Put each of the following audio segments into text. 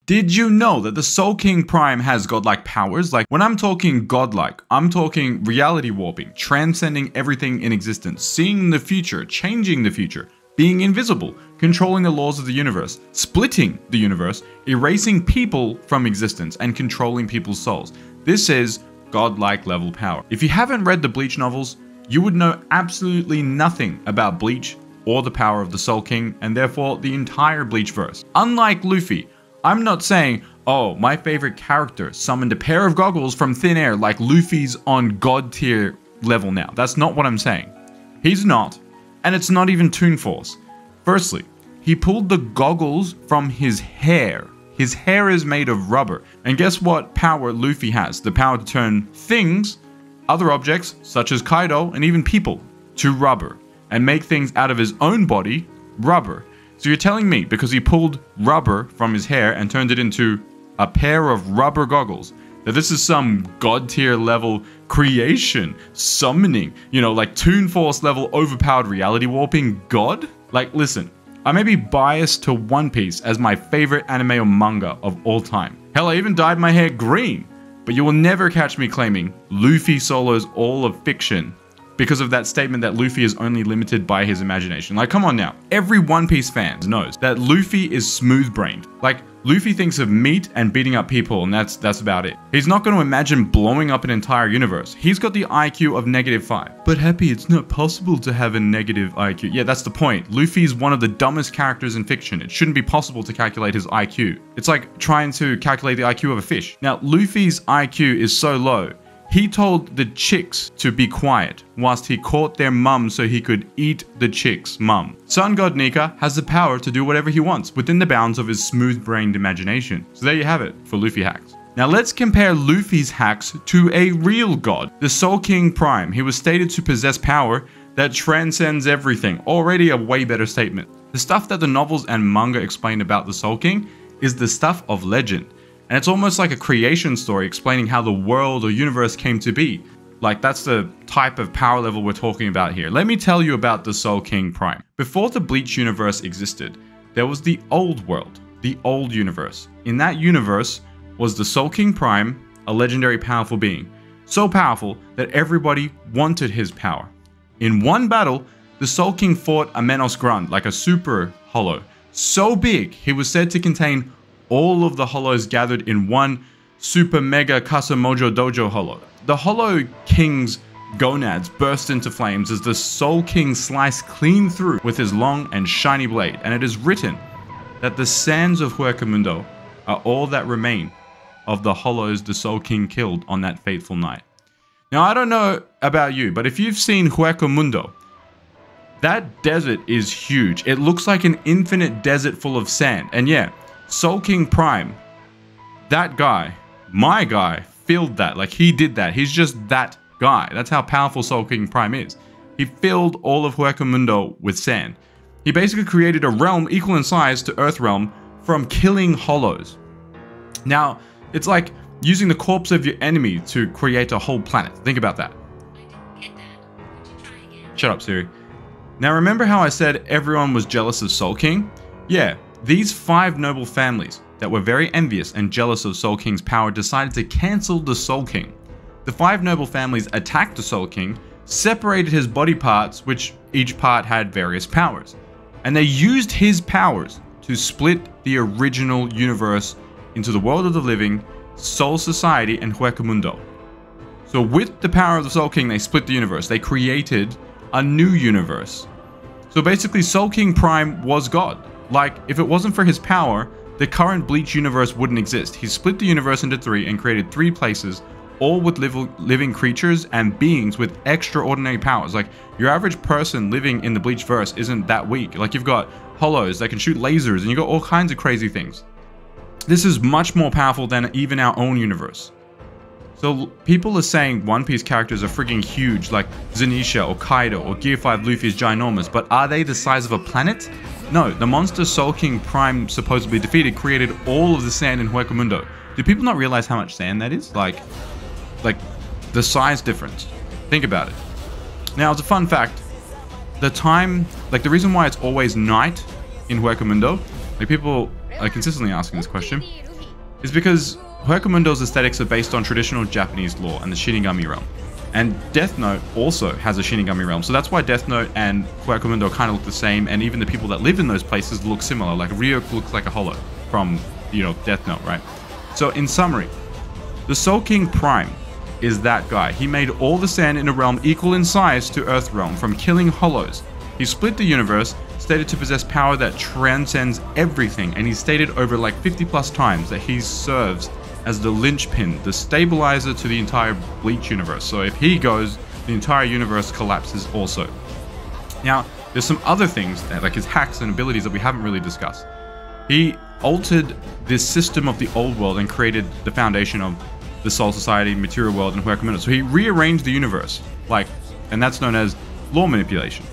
Did you know that the Soul King Prime has godlike powers? Like, when I'm talking godlike, I'm talking reality warping, transcending everything in existence, seeing the future, changing the future, being invisible, controlling the laws of the universe, splitting the universe, erasing people from existence, and controlling people's souls. This is godlike level power. If you haven't read the Bleach novels, you would know absolutely nothing about Bleach or the power of the Soul King, and therefore the entire Bleach verse. Unlike Luffy, I'm not saying, oh, my favorite character summoned a pair of goggles from thin air like Luffy's on god tier level now. That's not what I'm saying. He's not, and it's not even Toon Force. Firstly, he pulled the goggles from his hair. His hair is made of rubber. And guess what power Luffy has? The power to turn things, other objects, such as Kaido, and even people, to rubber, and make things out of his own body, rubber. So you're telling me, because he pulled rubber from his hair and turned it into a pair of rubber goggles, that this is some god tier level creation, summoning, you know, like Toon Force level overpowered reality warping god? Like, listen, I may be biased to One Piece as my favorite anime or manga of all time. Hell, I even dyed my hair green. But you will never catch me claiming Luffy solos all of fiction because of that statement that Luffy is only limited by his imagination. Like, come on now. Every One Piece fan knows that Luffy is smooth-brained. Like, Luffy thinks of meat and beating up people, and that's about it. He's not going to imagine blowing up an entire universe. He's got the IQ of -5. But Happy, it's not possible to have a negative IQ. Yeah, that's the point. Luffy's one of the dumbest characters in fiction. It shouldn't be possible to calculate his IQ. It's like trying to calculate the IQ of a fish. Now, Luffy's IQ is so low, he told the chicks to be quiet whilst he caught their mum so he could eat the chick's mum. Sun God Nika has the power to do whatever he wants within the bounds of his smooth-brained imagination. So there you have it for Luffy hacks. Now let's compare Luffy's hacks to a real god, the Soul King Prime. He was stated to possess power that transcends everything. Already a way better statement. The stuff that the novels and manga explain about the Soul King is the stuff of legend. And it's almost like a creation story explaining how the world or universe came to be. Like, that's the type of power level we're talking about here. Let me tell you about the Soul King Prime. Before the Bleach universe existed, there was the old world, the old universe. In that universe was the Soul King Prime, a legendary powerful being. So powerful that everybody wanted his power. In one battle, the Soul King fought a Menos Grunt, like a super hollow. So big, he was said to contain all of the hollows gathered in one super mega Kasamojo Dojo hollow. The Hollow King's gonads burst into flames as the Soul King sliced clean through with his long and shiny blade, and it is written that the sands of Huecamundo are all that remain of the hollows the Soul King killed on that fateful night. Now, I don't know about you, but if you've seen Huecamundo, that desert is huge. It looks like an infinite desert full of sand, and yeah, Soul King Prime, that guy, my guy, filled that. Like, he did that. He's just that guy. That's how powerful Soul King Prime is. He filled all of Huecamundo with sand. He basically created a realm equal in size to Earth Realm from killing hollows. Now, it's like using the corpse of your enemy to create a whole planet. Think about that. I didn't get that. Would you try again? Shut up, Siri. Now, remember how I said everyone was jealous of Soul King? Yeah. These 5 noble families that were very envious and jealous of Soul King's power decided to cancel the Soul King. The 5 noble families attacked the Soul King, separated his body parts, which each part had various powers, and they used his powers to split the original universe into the world of the living, Soul Society, and Huecamundo. So with the power of the Soul King, they split the universe. They created a new universe. So basically, Soul King Prime was God. Like, if it wasn't for his power, the current Bleach universe wouldn't exist. He split the universe into 3 and created 3 places, all with living creatures and beings with extraordinary powers. Like, your average person living in the Bleach verse isn't that weak. Like, you've got hollows that can shoot lasers, and you've got all kinds of crazy things. This is much more powerful than even our own universe. So people are saying One Piece characters are freaking huge, like Zanisha or Kaido or Gear 5 Luffy is ginormous, but are they the size of a planet? No, the monster Soul King Prime supposedly defeated created all of the sand in Huecamundo. Do people not realize how much sand that is? Like the size difference. Think about it. Now, as a fun fact, the reason why it's always night in Huecamundo, like people are consistently asking this question. is because Huecamundo's aesthetics are based on traditional Japanese lore and the Shinigami realm. And Death Note also has a Shinigami realm, so that's why Death Note and Huecamundo kind of look the same, and even the people that live in those places look similar. Like Ryuk looks like a hollow from, Death Note, right? So in summary, the Soul King Prime is that guy. He made all the sand in a realm equal in size to Earth realm from killing hollows. He split the universe, stated to possess power that transcends everything, and he stated over like 50 plus times that he serves as the linchpin, the stabilizer to the entire Bleach universe. So if he goes, the entire universe collapses also. Now, there's some other things there, like his hacks and abilities that we haven't really discussed. He altered this system of the old world and created the foundation of the Soul Society, Material World, and Huecamundo. So he rearranged the universe, and that's known as law manipulation,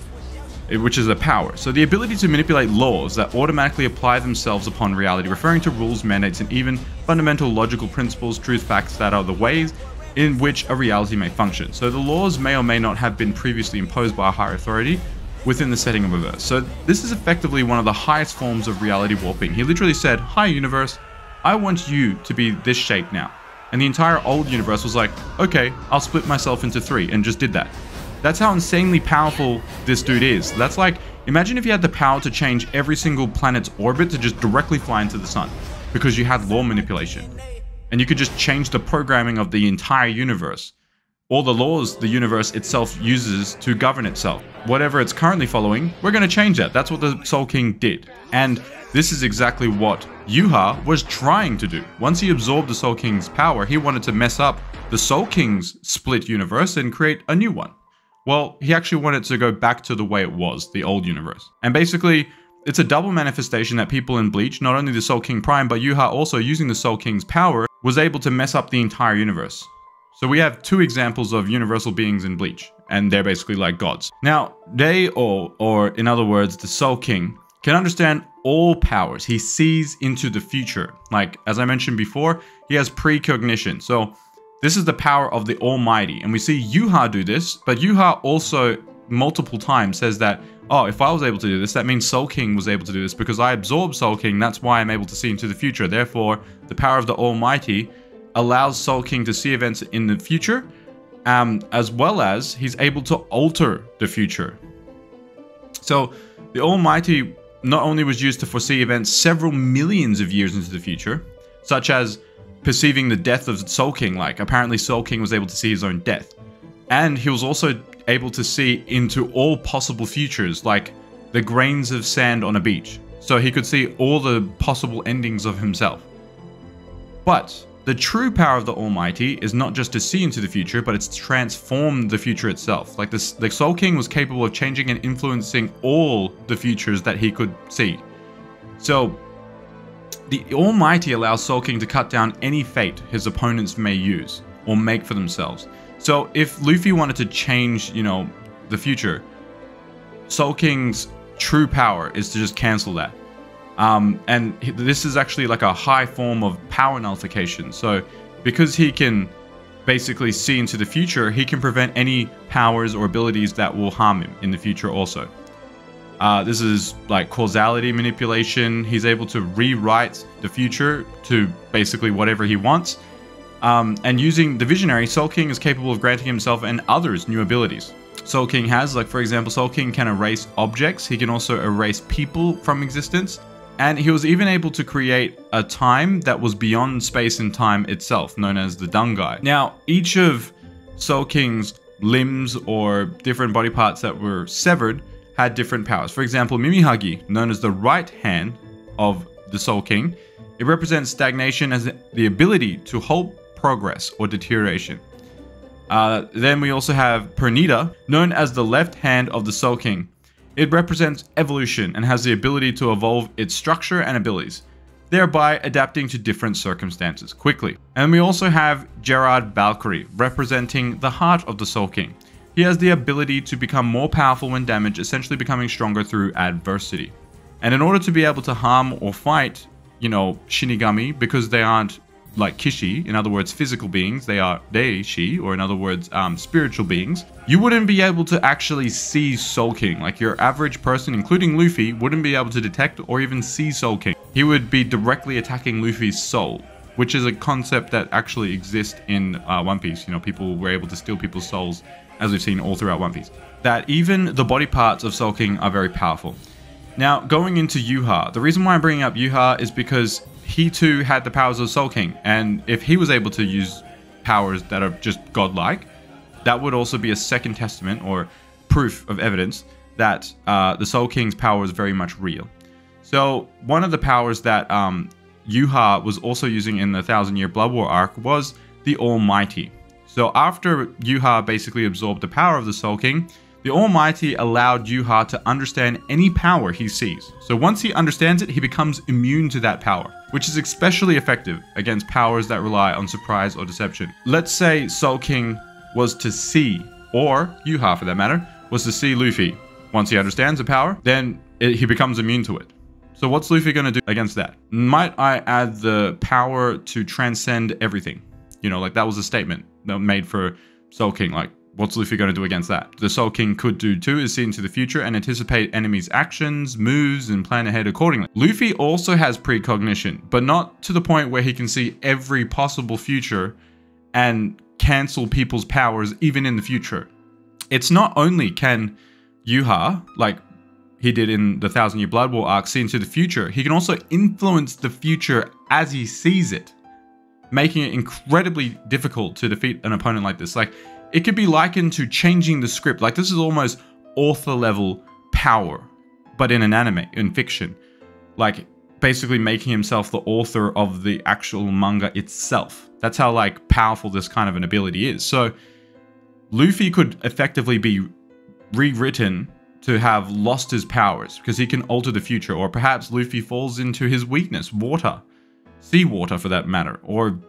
which is a power. So the ability to manipulate laws that automatically apply themselves upon reality, referring to rules, mandates, and even fundamental logical principles, truth, facts that are the ways in which a reality may function. So the laws may or may not have been previously imposed by a higher authority within the setting of a verse. So this is effectively one of the highest forms of reality warping. He literally said, "Hi universe, I want you to be this shape now." And the entire old universe was like, "Okay, I'll split myself into 3," and just did that. That's how insanely powerful this dude is. That's like, imagine if you had the power to change every single planet's orbit to just directly fly into the sun, because you had law manipulation. And you could just change the programming of the entire universe. All the laws the universe itself uses to govern itself. Whatever it's currently following, we're going to change that. That's what the Soul King did. And this is exactly what Yuha was trying to do. Once he absorbed the Soul King's power, he wanted to mess up the Soul King's split universe and create a new one. Well, he actually wanted to go back to the way it was, the old universe. And basically, it's a double manifestation that people in Bleach, not only the Soul King Prime, but Yuha also using the Soul King's power, was able to mess up the entire universe. So we have 2 examples of universal beings in Bleach, and they're basically like gods. Now, they or in other words, the Soul King, can understand all powers. He sees into the future. Like, as I mentioned before, he has precognition. So this is the power of the Almighty. And we see Yuha do this, but Yuha also multiple times says that, oh, if I was able to do this, that means Soul King was able to do this because I absorbed Soul King. That's why I'm able to see into the future. Therefore, the power of the Almighty allows Soul King to see events in the future, as well as he's able to alter the future. So the Almighty not only was used to foresee events several millions of years into the future, such as perceiving the death of Soul King, like apparently Soul King was able to see his own death. And he was also able to see into all possible futures, like the grains of sand on a beach. So he could see all the possible endings of himself. But the true power of the Almighty is not just to see into the future, but it's to transform the future itself. Like this, the Soul King was capable of changing and influencing all the futures that he could see. So the Almighty allows Soul King to cut down any fate his opponents may use or make for themselves. So if Luffy wanted to change, the future, Soul King's true power is to just cancel that. And this is actually like a high form of power nullification. So because he can basically see into the future, he can prevent any powers or abilities that will harm him in the future also. This is like causality manipulation. He's able to rewrite the future to basically whatever he wants. And using the Visionary, Soul King is capable of granting himself and others new abilities. Soul King has, like for example, Soul King can erase objects. He can also erase people from existence. And he was even able to create a time that was beyond space and time itself, known as the Dungai. Now, each of Soul King's limbs or different body parts that were severed had different powers. For example, Mimihagi, known as the right hand of the Soul King, it represents stagnation as the ability to halt progress or deterioration. Then we also have Pernita, known as the left hand of the Soul King. It represents evolution and has the ability to evolve its structure and abilities, thereby adapting to different circumstances quickly. And we also have Gerard Valkyrie, representing the heart of the Soul King. He has the ability to become more powerful when damaged, essentially becoming stronger through adversity. And in order to be able to harm or fight, Shinigami, because they aren't like Kishi, in other words, physical beings, they are Deishi, or in other words, spiritual beings, you wouldn't be able to actually see Soul King. Like your average person, including Luffy, wouldn't be able to detect or even see Soul King. He would be directly attacking Luffy's soul. which is a concept that actually exists in One Piece. You know, people were able to steal people's souls, as we've seen all throughout One Piece. That even the body parts of Soul King are very powerful. Now, going into Yuha, the reason why I'm bringing up Yuha is because he too had the powers of Soul King, and if he was able to use powers that are just godlike, that would also be a second testament or proof of evidence that the Soul King's power is very much real. So one of the powers that Yuha was also using in the 1,000-Year Blood War arc was the Almighty. So after Yuha basically absorbed the power of the Soul King, the Almighty allowed Yuha to understand any power he sees. So once he understands it, he becomes immune to that power, which is especially effective against powers that rely on surprise or deception. Let's say Soul King was to see, or Yuha for that matter, was to see Luffy. Once he understands the power, then he becomes immune to it. So what's Luffy going to do against that? Might I add the power to transcend everything? You know, like that was a statement made for Soul King, like, what's Luffy going to do against that? The Soul King could do too is see into the future and anticipate enemies' actions, moves, and plan ahead accordingly. Luffy also has precognition, but not to the point where he can see every possible future and cancel people's powers even in the future. It's not only can Yuha, like he did in the 1,000-Year Blood War arc, see into the future, he can also influence the future as he sees it, making it incredibly difficult to defeat an opponent like this. Like, it could be likened to changing the script. Like, this is almost author level power, but in an anime, in fiction. Like, basically making himself the author of the actual manga itself. That's how, like, powerful this kind of an ability is. So, Luffy could effectively be rewritten to have lost his powers, because he can alter the future. Or perhaps Luffy falls into his weakness, water. Seawater for that matter. Or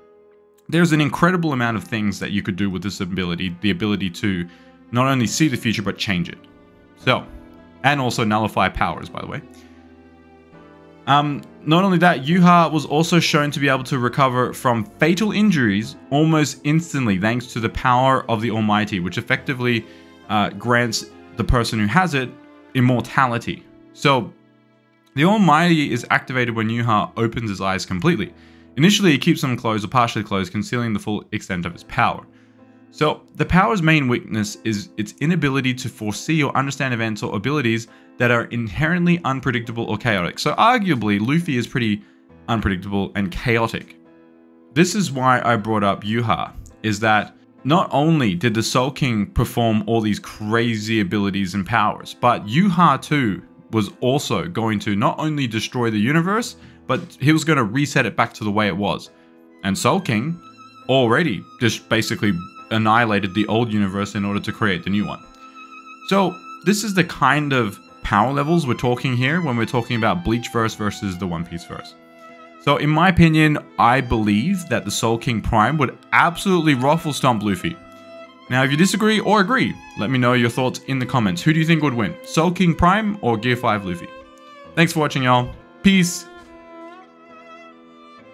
there's an incredible amount of things that you could do with this ability. The ability to not only see the future, but change it. So, and also nullify powers, by the way. Not only that, Yuha was also shown to be able to recover from fatal injuries almost instantly, thanks to the power of the Almighty, which effectively grants the person who has it immortality. So, the Almighty is activated when Yuha opens his eyes completely. Initially, he keeps them closed or partially closed, concealing the full extent of his power. So, the power's main weakness is its inability to foresee or understand events or abilities that are inherently unpredictable or chaotic. So, arguably, Luffy is pretty unpredictable and chaotic. This is why I brought up Yuha, is that not only did the Soul King perform all these crazy abilities and powers, but Yuha too was also going to not only destroy the universe, but he was going to reset it back to the way it was. And Soul King already just basically annihilated the old universe in order to create the new one. So this is the kind of power levels we're talking here when we're talking about Bleach verse versus the One Piece verse. So in my opinion, I believe that the Soul King Prime would absolutely ruffle stomp Luffy. Now, if you disagree or agree, let me know your thoughts in the comments. Who do you think would win? Soul King Prime or Gear 5 Luffy? Thanks for watching, y'all. Peace.